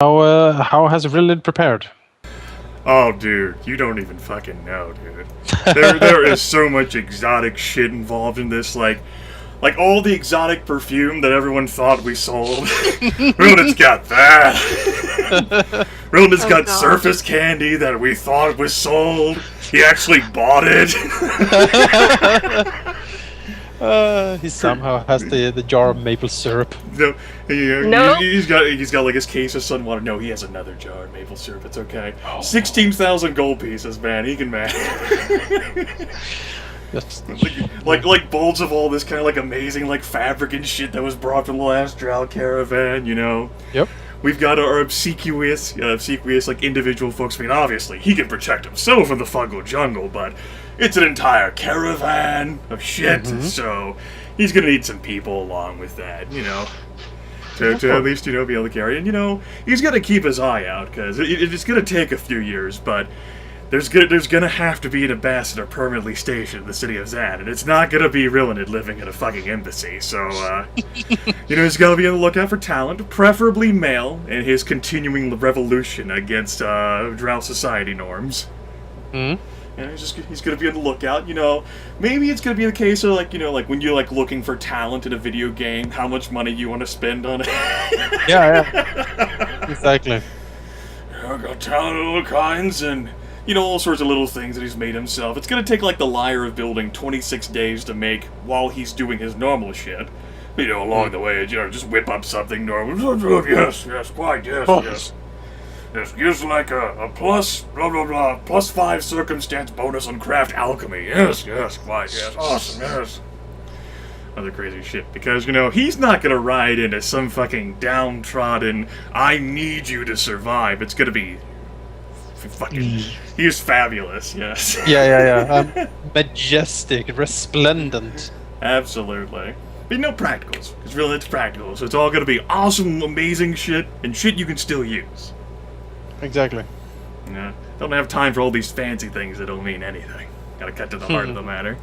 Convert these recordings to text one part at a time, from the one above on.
How has Rilinid prepared? Oh, dude, you don't even fucking know, dude. There is so much exotic shit involved in this, like all the exotic perfume that everyone thought we sold. Rilinid's got that. Rilinid's got God. surface candy that we thought was sold. He actually bought it. He somehow has the jar of maple syrup. No, No. he's got like his case of sun water. No, he has another jar of maple syrup. It's okay. 16,000 gold pieces, man. He can manage. like bolts of all this kind of like amazing like fabric and shit that was brought from the last Drow caravan. You know. Yep. We've got our obsequious like individual folks. I mean, obviously he can protect himself in the fungal jungle, but it's an entire caravan of shit. So he's gonna need some people along with that, you know, to at least be able to carry. And he's gonna keep his eye out because it's gonna take a few years, but there's gonna have to be an ambassador permanently stationed in the city of Zan, and it's not gonna be Rilinid living in a fucking embassy. So he's gotta be on the lookout for talent, preferably male, in his continuing revolution against Drow society norms. Mm-hmm. And he's gonna be on the lookout. Maybe it's gonna be the case of like when you're like looking for talent in a video game, how much money you want to spend on it. Yeah. Exactly. I got talent of all kinds and all sorts of little things that he's made himself. It's gonna take like the Liar of Building 26 days to make while he's doing his normal shit. Along the way, just whip up something normal. Yes, quite, yes. This gives like a plus, blah blah blah, +5 circumstance bonus on craft alchemy. Yes, quite, yes, awesome, yes. Other crazy shit, because, he's not gonna ride into some fucking downtrodden, I need you to survive. It's gonna be fucking, he's fabulous, yes. Yeah. Majestic, resplendent. Absolutely. But no practicals, because really it's practical, so it's all gonna be awesome, amazing shit, and shit you can still use. Exactly. Yeah, don't have time for all these fancy things that don't mean anything. Gotta cut to the heart of the matter.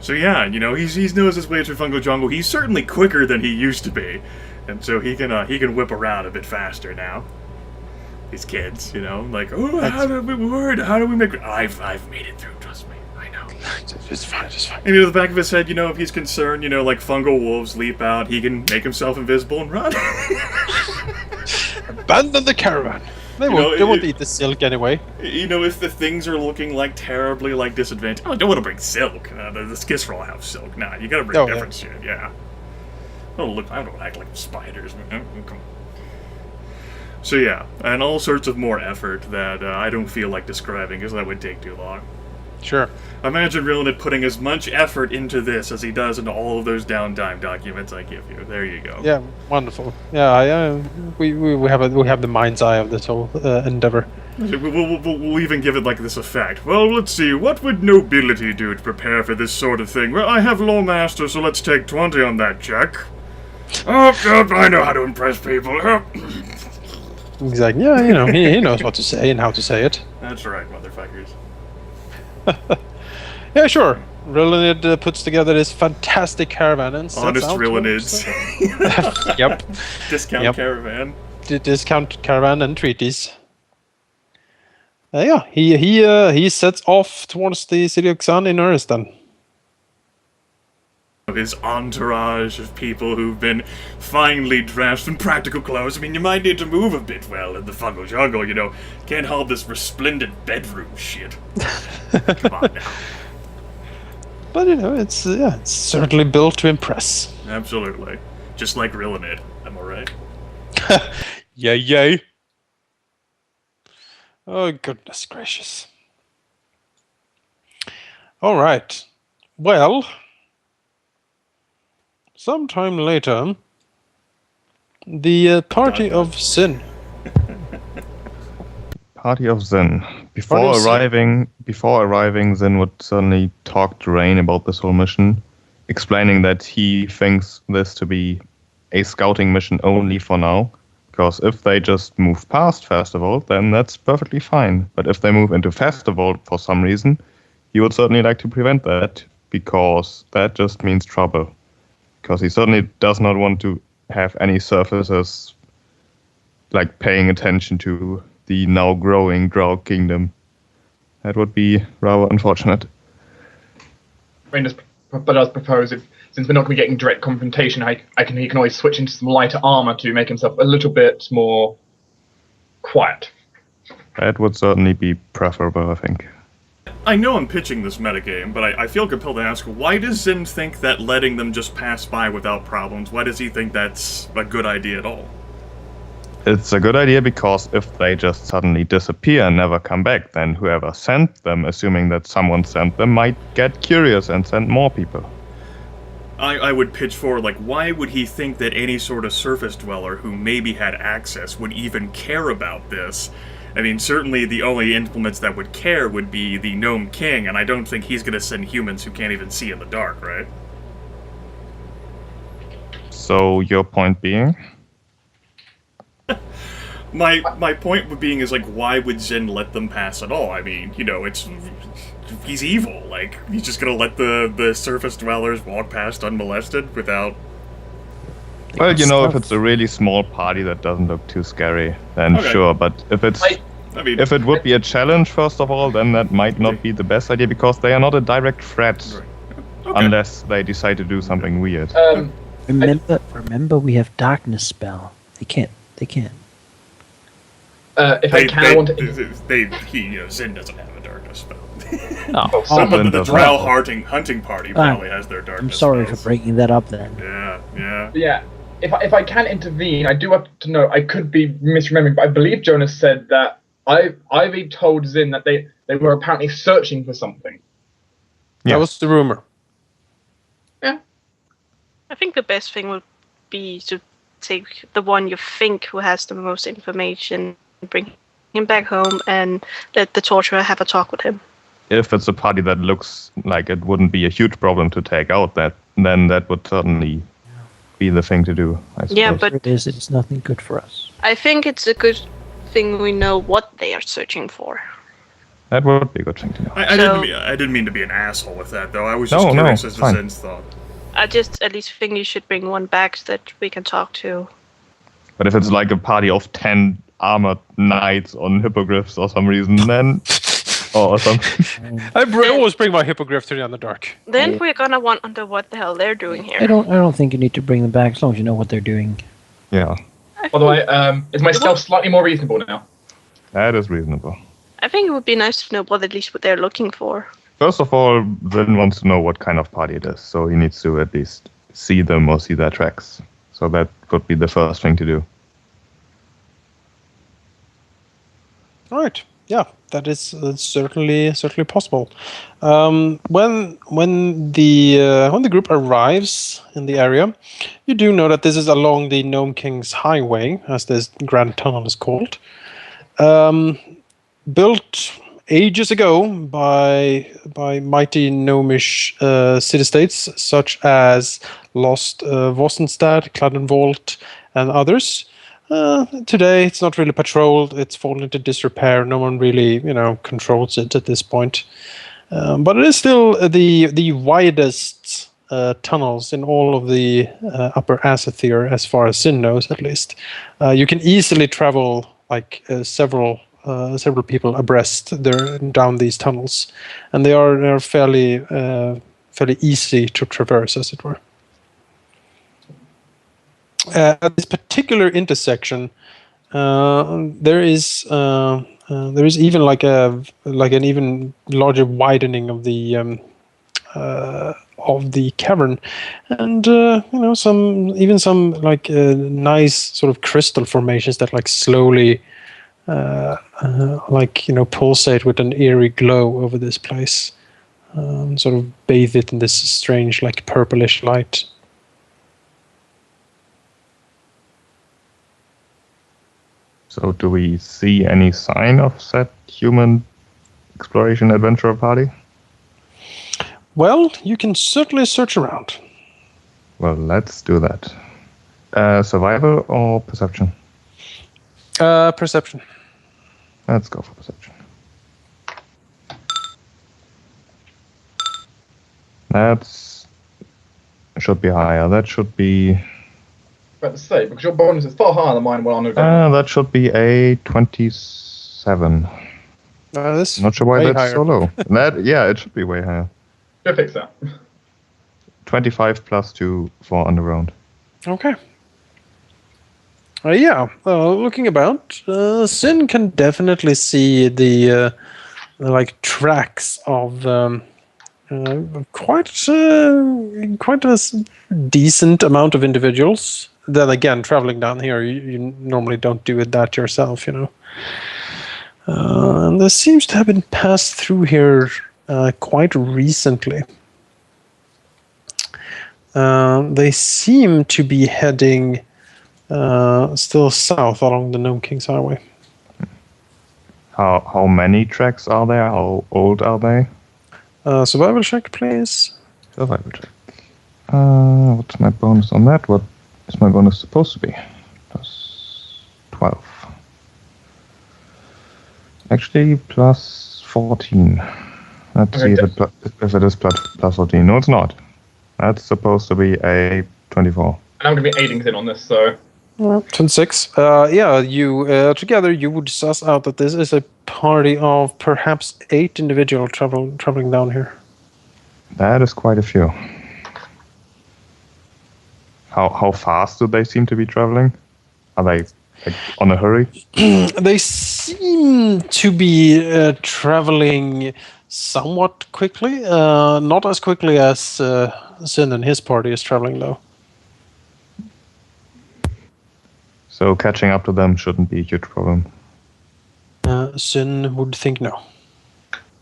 So yeah, he knows his way through Fungal Jungle. He's certainly quicker than he used to be, and so he can whip around a bit faster now. These kids, like, how do we make it? I've made it through. Trust me, I know. It's fine. And in the back of his head, if he's concerned, like fungal wolves leap out, he can make himself invisible and run. Abandon the caravan. They won't eat the silk anyway. If the things are looking like terribly like disadvantaged, I don't want to bring silk. The Skissroll have silk. Nah, you gotta bring different shit. Yeah. I don't act like spiders. Come on. So yeah, and all sorts of more effort that I don't feel like describing because that would take too long. Sure. Imagine Rilinid putting as much effort into this as he does into all of those downtime documents I give you. There you go. Yeah, wonderful. Yeah, we have the mind's eye of this whole endeavor. We'll even give it like this effect. Well, let's see. What would nobility do to prepare for this sort of thing? Well, I have Lawmaster, so let's take 20 on that check. Oh, I know how to impress people. Exactly. Yeah, he knows what to say and how to say it. That's right, motherfuckers. Yeah, sure. Rilinid puts together this fantastic caravan and sets Honest out Rilinids. Yep. Discount caravan. Discount caravan and treaties. Yeah, he sets off towards the city of Xan in earnest then. His entourage of people who've been finely dressed in practical clothes. I mean, you might need to move a bit well in the fungal jungle, Can't hold this resplendent bedroom shit. Come on now. But it's certainly built to impress. Absolutely. Just like Rilinid, am I right? Yay. Oh, goodness gracious. All right. Well, sometime later, the Party of Sin. Party of Zin. Before arriving, Zin would certainly talk to Rain about this whole mission, explaining that he thinks this to be a scouting mission only for now, because if they just move past Festival, then that's perfectly fine. But if they move into Festival for some reason, he would certainly like to prevent that, because that just means trouble. Because he certainly does not want to have any surfaces like paying attention to the now growing Drow kingdom. That would be rather unfortunate. But I propose since we're not going to be getting direct confrontation, he can always switch into some lighter armor to make himself a little bit more quiet. That would certainly be preferable, I think. I know I'm pitching this metagame, but I feel compelled to ask, why does Zin think that letting them just pass by without problems, why does he think that's a good idea at all? It's a good idea because if they just suddenly disappear and never come back, then whoever sent them, assuming that someone sent them, might get curious and send more people. I would pitch forward, like, why would he think that any sort of surface dweller who maybe had access would even care about this? I mean, certainly the only implements that would care would be the Gnome King, and I don't think he's going to send humans who can't even see in the dark, right? So, your point being? My point being is, like, why would Zin let them pass at all? I mean, you know, he's evil. Like, he's just gonna let the surface dwellers walk past unmolested without... Well, you know, if it's a really small party that doesn't look too scary, then sure. But if if it would be a challenge, first of all, then that might not be the best idea because they are not a direct threat, unless they decide to do something weird. Remember, we have darkness spell. They can't. Zin doesn't have a darkness spell. The Drow hunting party probably has their darkness. I'm sorry spells. for breaking that up then. Yeah. If I can intervene, I do have to know. I could be misremembering, but I believe Jonas said that Ivy told Zin that they were apparently searching for something. Yeah. That was the rumor. Yeah. I think the best thing would be to take the one you think who has the most information, bring him back home, and let the torturer have a talk with him. If it's a party that looks like it wouldn't be a huge problem to take out, then that would certainly be the thing to do, I suppose. Yeah, but it's nothing good for us. I think it's a good thing we know what they are searching for. That would be a good thing to know. I didn't mean to be an asshole with that, though. I was just curious as to Zin's thought. I just at least think you should bring one back so that we can talk to. But if it's like a party of 10 armored knights on hippogriffs or some reason, then... or something. I always bring my hippogriff to the Underdark. Then we're gonna wonder what the hell they're doing here. I don't think you need to bring them back as long as you know what they're doing. Yeah. By the way, is my stealth slightly more reasonable now? That is reasonable. I think it would be nice to know what they're looking for. First of all, Zin wants to know what kind of party it is, so he needs to at least see them or see their tracks. So that could be the first thing to do. All right. Yeah, that is certainly possible. When the group arrives in the area, you do know that this is along the Gnome King's Highway, as this grand tunnel is called, built ages ago by mighty gnomish city-states such as Lost Vostenstad, Cladenvolt, and others. Today it's not really patrolled. It's fallen into disrepair. No one really, controls it at this point. But it is still the widest tunnels in all of the Upper Asathir, as far as Sin knows, at least. You can easily travel several people abreast down these tunnels, and they are fairly easy to traverse, as it were. At this particular intersection, there is even an even larger widening of the cavern, and some nice sort of crystal formations that slowly pulsate with an eerie glow over this place, sort of bathe it in this strange purplish light. So do we see any sign of said human exploration adventurer party? Well, you can certainly search around. Well, let's do that. Survival or perception? Perception. Let's go for perception. That should be higher. That should be about to say, because your bonus is far higher than mine when on That should be a 27. Not sure why that's higher. so low. It should be way higher. Go fix that. 25 plus 2 for underground. Okay. Looking about, Sin can definitely see the tracks of quite a decent amount of individuals. Then again, traveling down here, you normally don't do that yourself, you know. And this seems to have been passed through here quite recently. They seem to be heading still south along the Gnome King's Highway. How many tracks are there? How old are they? Survival check, please. Survival check. What's my bonus on that? What is my bonus supposed to be? Plus 12. Actually, plus 14. Let's see if it is plus 14. No, it's not. That's supposed to be a 24. And I'm going to be aiding Sin on this, so... 26. You together you would suss out that this is a party of perhaps 8 individuals traveling down here. That is quite a few. How fast do they seem to be traveling? Are they on a hurry? They seem to be traveling somewhat quickly. Not as quickly as Sin and his party is traveling, though. So catching up to them shouldn't be a huge problem. Sin would think no.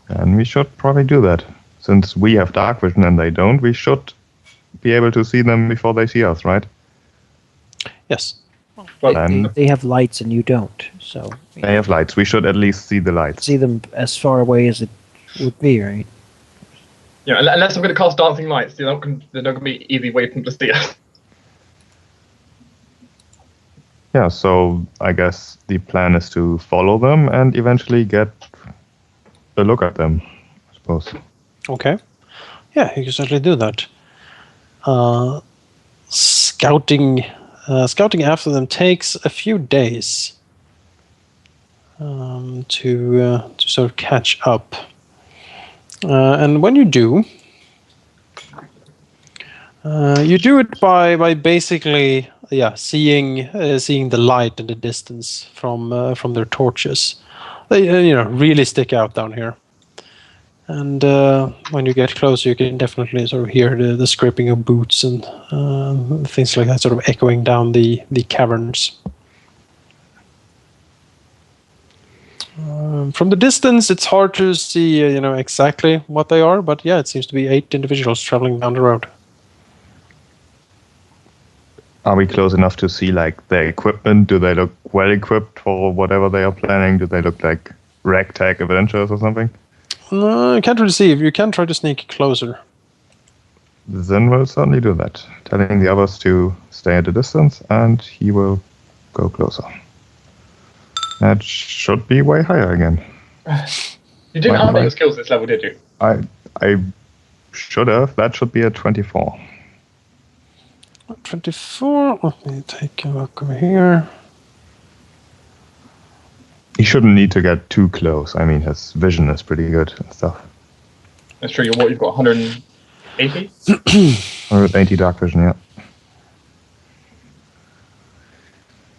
And we should probably do that. Since we have dark vision and they don't, we should be able to see them before they see us, right? Yes. Well, They have lights and you don't, so... They have lights. We should at least see the lights. See them as far away as it would be, right? yeah, unless I'm going to cast Dancing Lights, they're not going to be easy way for them to see us. Yeah, so I guess the plan is to follow them and eventually get a look at them, I suppose. Okay. Yeah, you can certainly do that. Scouting after them takes a few days to sort of catch up. And when you do it by basically seeing the light in the distance from their torches. They really stick out down here. And when you get closer, you can definitely sort of hear the scraping of boots and things like that, sort of echoing down the caverns. From the distance, it's hard to see exactly what they are, but yeah, it seems to be 8 individuals traveling down the road. Are we close enough to see like their equipment? Do they look well equipped for whatever they are planning? Do they look like ragtag adventurers or something? No, you can't really see. You can try to sneak closer. Then we'll certainly do that, telling the others to stay at a distance, and he will go closer. That should be way higher again. You didn't update your skills this level, did you? I should have. That should be a 24. 24. Let me take a look over here. He shouldn't need to get too close. I mean, his vision is pretty good and stuff. That's true. You've got 180? 180 dark vision, yeah.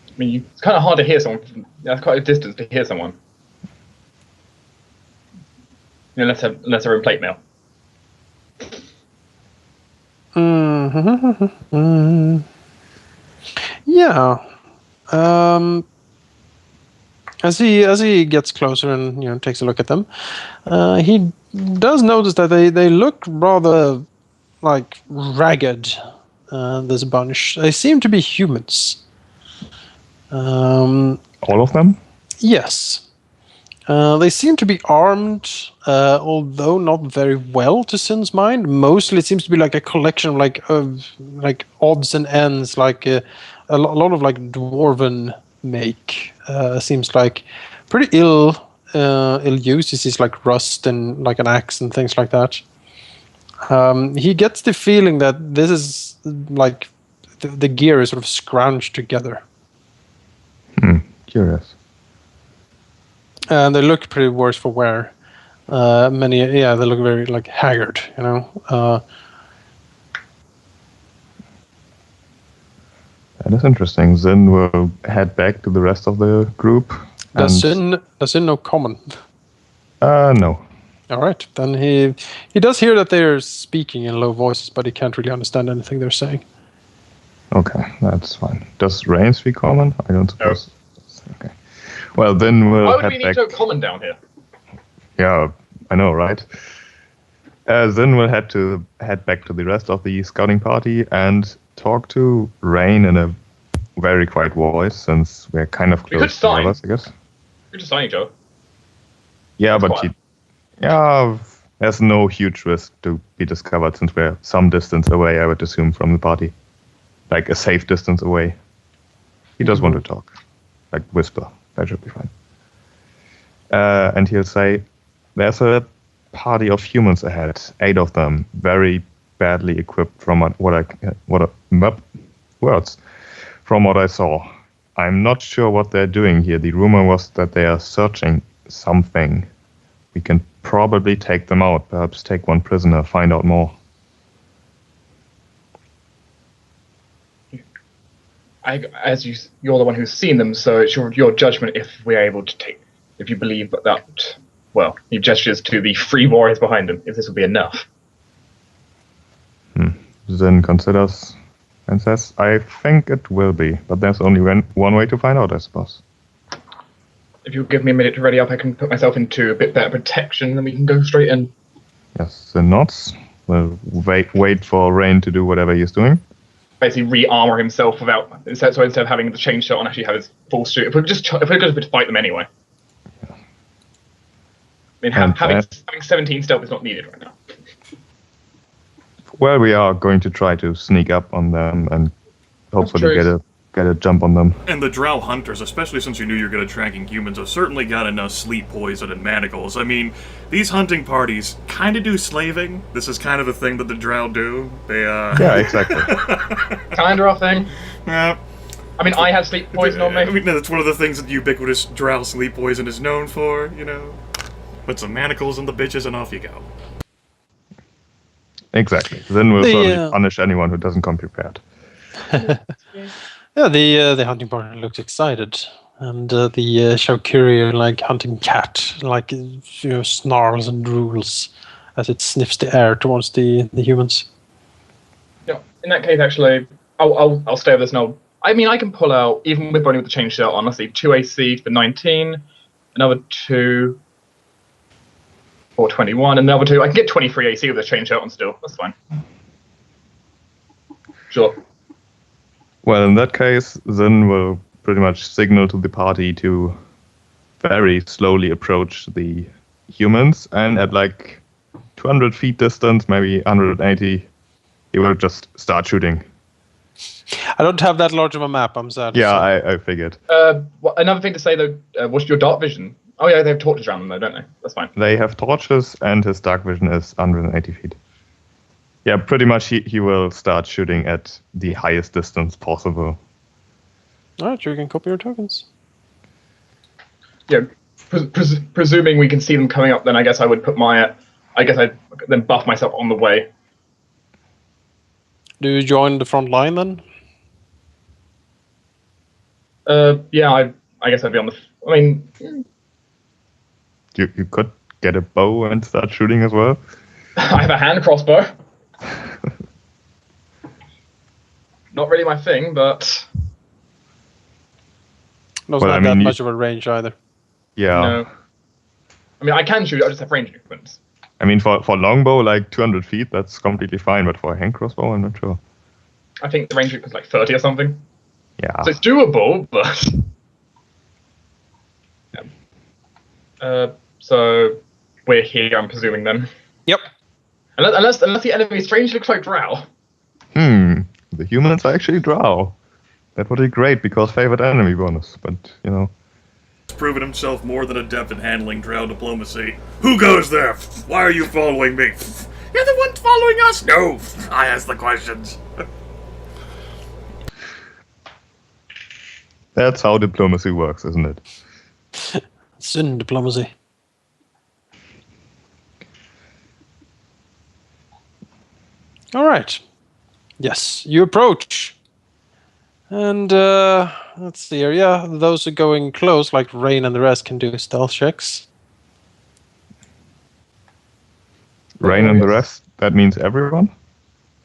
I mean, it's kind of hard to hear someone. That's quite a distance to hear someone. Unless they're in plate mail. Yeah. As he gets closer and takes a look at them, he does notice that they look rather like ragged. This bunch. They seem to be humans. All of them? Yes. They seem to be armed, although not very well to Sin's mind. Mostly it seems to be like a collection of odds and ends, like a lot of like dwarven make. Seems like pretty ill use. This is like rust and like an axe and things like that. He gets the feeling that this is like the gear is sort of scrounged together. Curious. And they look pretty worse for wear. They look very like haggard, you know. That is interesting. Then we'll head back to the rest of the group. Does Sin know common? No. All right, then he does hear that they're speaking in low voices, but he can't really understand anything they're saying. Okay, that's fine. Does Rain speak common? I don't suppose. No. Okay. Well, then we'll Why would head we need back. to go common down here? Yeah, I know, right? Then we'll head back to the rest of the scouting party and talk to Rain in a very quiet voice, since we're kind of close to others, I guess. You're just signing, Joe. Yeah, That's but there's no huge risk to be discovered, since we're some distance away, I would assume, from the party. Like a safe distance away. He does want to talk. Like whisper. That should be fine. And he'll say, there's a party of humans ahead. 8 of them. Very badly equipped from what I saw. I'm not sure what they're doing here. The rumor was that they are searching something. We can probably take them out. Perhaps take one prisoner. Find out more. You're the one who's seen them, so it's your judgment if we're able to if you believe that, well, he gestures to the 3 warriors behind him, if this will be enough. Then considers and says, I think it will be, but there's only one way to find out, I suppose. If you'll give me a minute to ready up, I can put myself into a bit better protection, and we can go straight in. Yes, the nods. We'll wait for Rain to do whatever he's doing. Basically re-armor himself instead of having the chain shot on, actually have his full suit. If we're going to fight them anyway. I mean, having 17 stealth is not needed right now. Well, we are going to try to sneak up on them and hopefully get a jump on them. And the drow hunters, especially since you knew you're good at tracking humans, have certainly got enough sleep poison and manacles. I mean, these hunting parties kind of do slaving. This is kind of a thing that the drow do. They Yeah, exactly. Kind of a thing. Yeah. I mean, I have sleep poison on me. I mean, that's one of the things that the ubiquitous drow sleep poison is known for, you know. Put some manacles on the bitches and off you go. Exactly. Then we'll certainly punish anyone who doesn't come prepared. Yeah, the hunting party looks excited, and the Shaukiri like hunting cat, like snarls and drools as it sniffs the air towards the humans. Yeah. In that case, actually, I'll stay with this now. I mean, I can pull out, even with the chain shot on, let's see, 2 AC for 19, another 2 for 21, another 2. I can get 23 AC with the chain shot on still. That's fine. Sure. Well, in that case, then we'll pretty much signal to the party to very slowly approach the humans, and at like 200 feet distance, maybe 180, he will just start shooting. I don't have that large of a map, I'm sad. Yeah, I figured. Another thing to say, though, what's your dark vision? Oh, yeah, they have torches around them, though, don't they? That's fine. They have torches, and his dark vision is 180 feet. Yeah, pretty much he will start shooting at the highest distance possible. Alright, you can copy your tokens. Yeah, presuming we can see them coming up, then I guess I would put I'd then buff myself on the way. Do you join the front line then? Yeah, I guess I'd be on the... I mean... You could get a bow and start shooting as well. I have a hand crossbow. Not really my thing, but... Not that much of a range either. Yeah. No. I mean, I can shoot, I just have range equipment. I mean, for longbow, like 200 feet, that's completely fine, but for a hand crossbow, I'm not sure. I think the range equipment's like 30 or something. Yeah. So it's doable, but... Yeah. So we're here, I'm presuming, then. Yep. Unless the enemy strangely looks like drow. The humans are actually drow. That would be great because favorite enemy bonus, but He's proven himself more than adept at handling drow diplomacy. Who goes there? Why are you following me? You're the one following us? No, I ask the questions. That's how diplomacy works, isn't it? It's in diplomacy. All right. Yes, you approach. And let's see here. Yeah, those are going close, like Rain and the rest, can do stealth checks. Rain and the rest, that means everyone?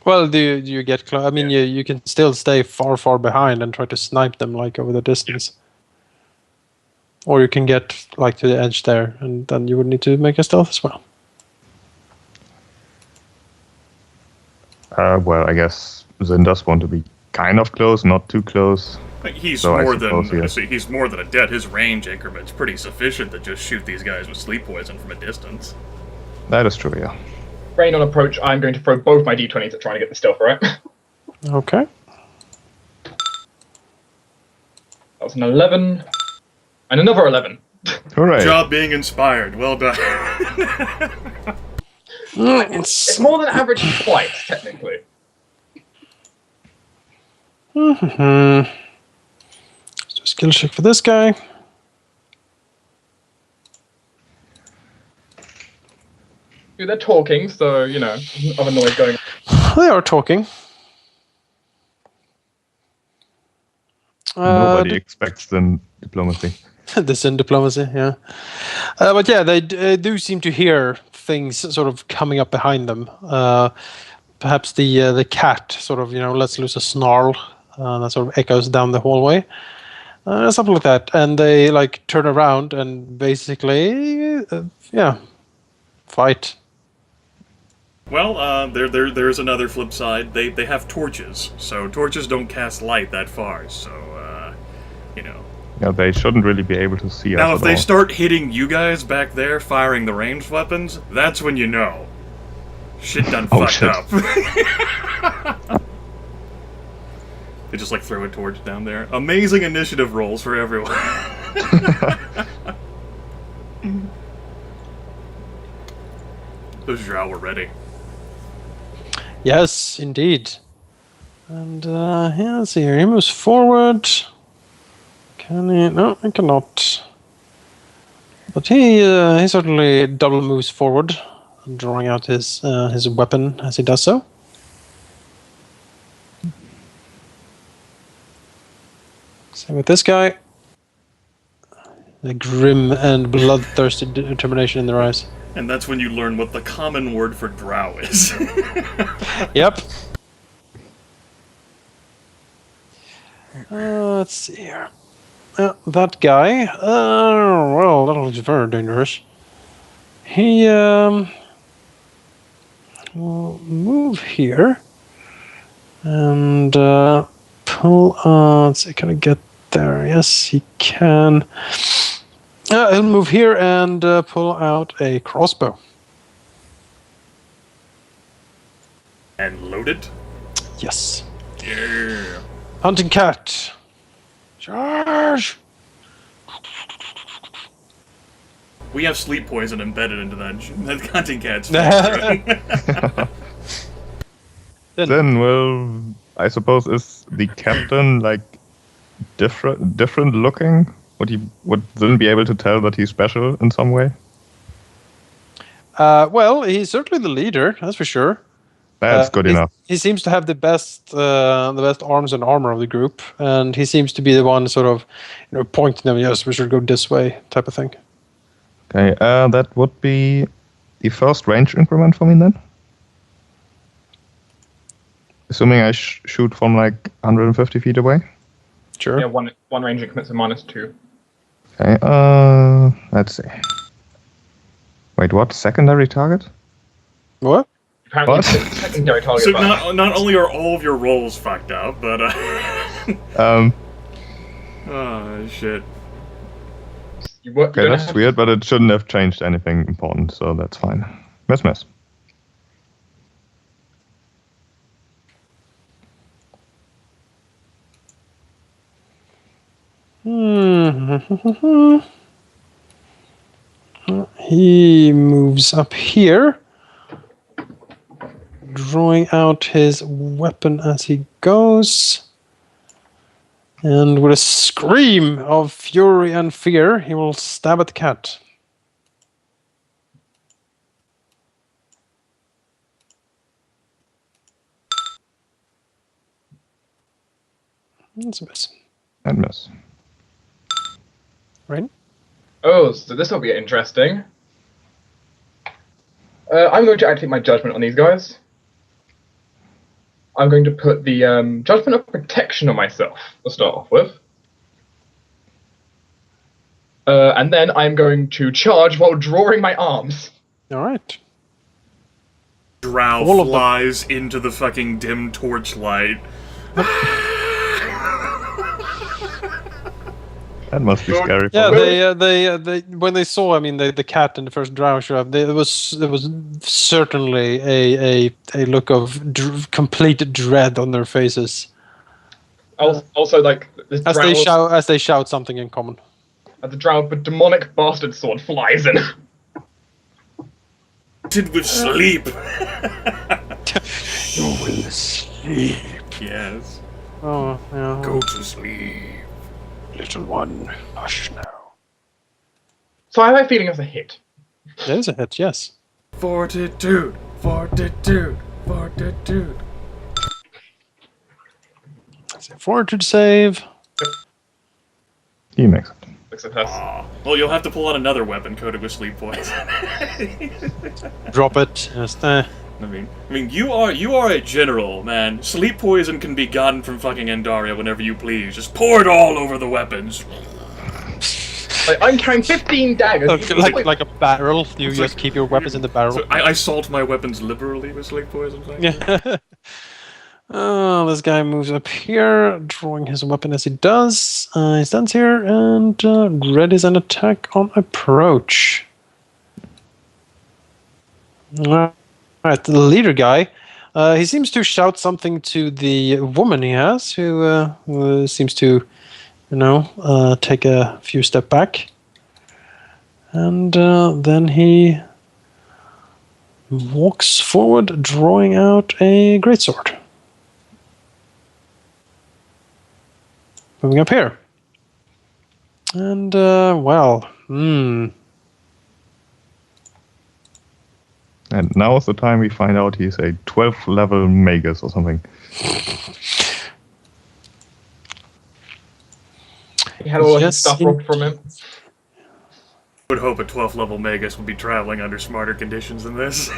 Well, do you get close? I mean, you can still stay far behind and try to snipe them, like, over the distance. Or you can get, like, to the edge there, and then you would need to make a stealth as well. Well, I guess Zin does want to be kind of close, not too close. He's So I more suppose, than yeah. he's more than a dead. His range increment's pretty sufficient to just shoot these guys with sleep poison from a distance. That is true, yeah. Rain on approach, I'm going to throw both my d20s at trying to get the stealth right. Okay. That was an 11. And another 11. Hooray! Good job being inspired. Well done. It's more than average twice, technically. Mm-hmm. Let's do a skill check for this guy. Dude, they're talking, so, you know, other noise going on. They are talking. Nobody expects Zin diplomacy. This in diplomacy, yeah. But yeah, they do seem to hear things sort of coming up behind them. Perhaps the cat sort of, lets loose a snarl that sort of echoes down the hallway. Something like that. And they, like, turn around and basically, fight. Well, there's another flip side. They have torches, so torches don't cast light that far. So, Yeah, they shouldn't really be able to see us Now, at if they all. start hitting you guys back there, firing the ranged weapons, that's when you know. Shit done Oh, fucked shit. up. They just, like, throw a torch down there. Amazing initiative rolls for everyone. Those Drow were ready. Yes, indeed. And let's see here. He moves forward. Can he? No, he cannot. But he certainly double moves forward, drawing out his weapon as he does so. Same with this guy. The grim and bloodthirsty determination in their eyes. And that's when you learn what the common word for Drow is. Yep. Let's see here. That guy. Well, that looks very dangerous. He will move here and pull. Let's see. Can I get there? Yes, he can. He'll move here and pull out a crossbow. And load it? Yes. Yeah. Hunting cat. Charge! We have sleep poison embedded into that hunting cat's face. Then, well, I suppose is the captain like different looking? Would Zin be able to tell that he's special in some way? Well, he's certainly the leader, that's for sure. That's good enough. He seems to have the best arms and armor of the group, and he seems to be the one sort of, pointing them. Yes, we should go this way, type of thing. Okay, that would be the first range increment for me then. Assuming I shoot from like 150 feet away. Sure. Yeah, one range increments of -2. Okay, let's see. Wait, what? Secondary target? What? Apparently, What? it's a secondary target. So but not only are all of your rolls fucked up, but oh shit. Okay, that's weird, but it shouldn't have changed anything important, so that's fine. Miss. He moves up here, drawing out his weapon as he goes. And with a scream of fury and fear, he will stab at the cat. That's a miss. And miss. Right? Oh, so this will be interesting. I'm going to activate my judgment on these guys. I'm going to put the judgment of protection on myself to start off with. And then I'm going to charge while drawing my arms. All right. Drow All of them. flies into the fucking dim torchlight. That must be scary. Yeah, for them. they when they saw, I mean, the cat in the first drow show up, there was certainly a look of complete dread on their faces Also, like this as they shout something in common. the drow, but demonic bastard sword flies in. Did with sleep. You will sleep. Yes. Oh, yeah. Go to sleep. Little one, hush now. So I have a feeling it's a hit. That is a hit, yes. Fortitude. Fortitude. Fortitude. That's a fortitude save. He makes it. Looks at us. Aw. Well, you'll have to pull out another weapon coated with sleep poison. Drop it. Just, I mean, you are a general, man. Sleep poison can be gotten from fucking Andaria whenever you please. Just pour it all over the weapons. Like, I'm carrying 15 daggers. like a barrel. You just keep your weapons in the barrel. So I salt my weapons liberally with sleep poison. Yeah. Oh, this guy moves up here, drawing his weapon as he does. He stands here and readies an attack on approach. Alright, the leader guy. He seems to shout something to the woman he has, who seems to, take a few steps back. And then he walks forward, drawing out a greatsword. Moving up here. And, And now is the time we find out he's a 12th level magus or something. He had all his Yes, stuff robbed from him. Would hope a 12th level Magus would be traveling under smarter conditions than this.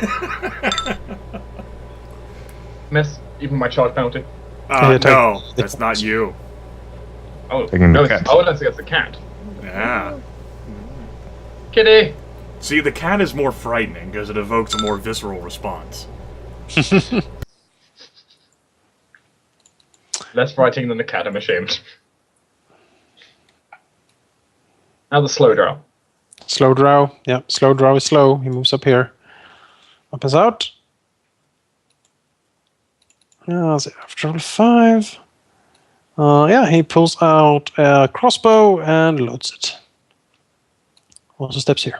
Miss, even my charge penalty. No, that's not you. Oh, Taking the no, cat. unless it's the cat. Yeah. Kitty! See, the cat is more frightening because it evokes a more visceral response. Less frightening than the cat, I'm ashamed. Now the slow drow. slow drow. Yeah, slow drow is slow. He moves up here. Up is out. After level 5. He pulls out a crossbow and loads it. Also steps here.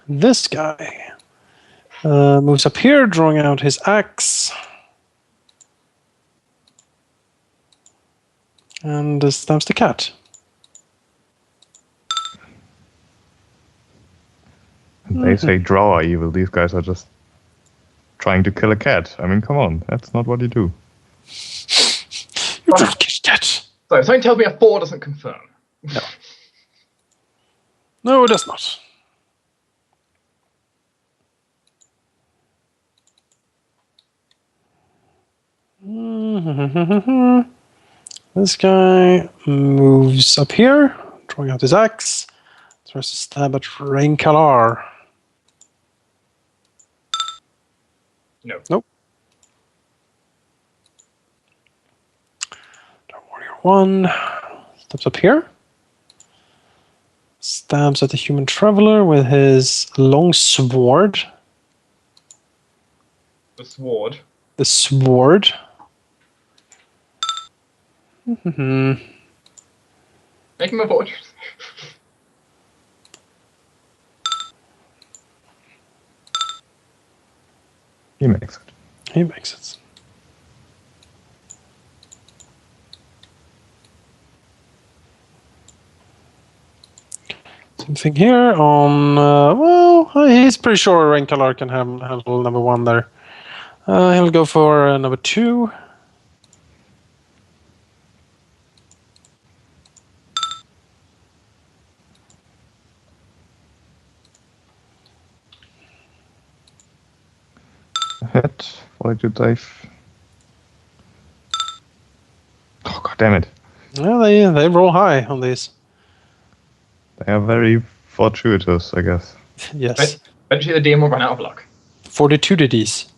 This guy moves up here, drawing out his axe. And stabs the cat. And they say drow are evil. These guys are just trying to kill a cat. I mean, come on. That's not what you do. You don't kill cat. So, something tells me a 4 doesn't confirm. No, it does not. This guy moves up here, drawing out his axe. Tries to stab at Rae'nkalar. No. Nope. Warrior 1 steps up here. Stabs at the human traveler with his long sword. The sword. The sword. Make him a fortress. He makes it. He makes it. Same thing here on. Well, he's pretty sure Rae'nkalar can handle number 1 there. He'll go for number 2. Hit. 42 save. Oh, god damn it. Yeah, they roll high on these. They are very fortuitous, I guess. Yes. Eventually the DM will run out of luck. 42 DDs.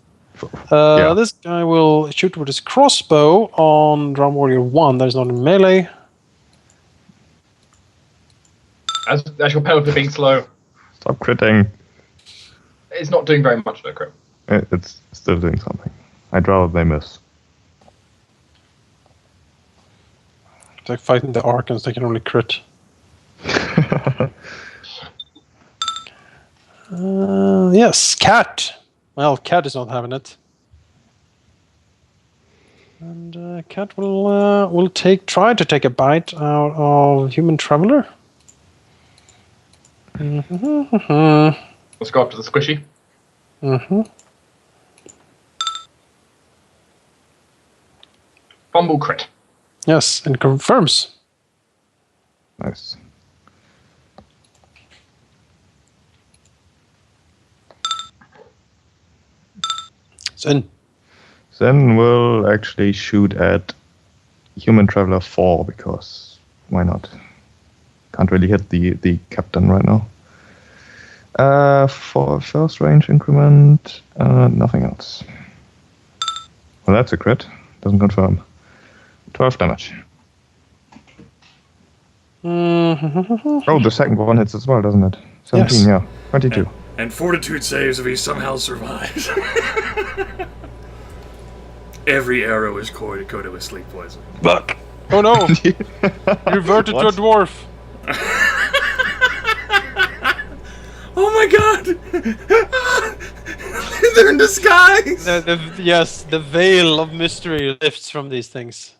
Yeah. This guy will shoot with his crossbow on Drum Warrior 1. That is not in melee. As your penalty for being slow. Stop critting. It's not doing very much though, crit. It's still doing something. I'd rather they miss. It's like fighting the Archons, they can only crit. Yes, Cat. Well, Cat is not having it. And Cat will try to take a bite out of Human Traveler. Let's go up to the squishy. Fumble crit. Yes, and confirms. Nice. Then we'll actually shoot at Human Traveler 4 because why not? Can't really hit the captain right now. For first range increment, nothing else. Well, that's a crit. Doesn't confirm. 12 damage. Oh, the second one hits as well, doesn't it? 17, Yes. yeah. 22. And fortitude saves if he somehow survives. Every arrow is coated with sleep poison. Fuck! Oh no! You reverted to a dwarf! Oh my god! They're in disguise! Yes, the veil of mystery lifts from these things.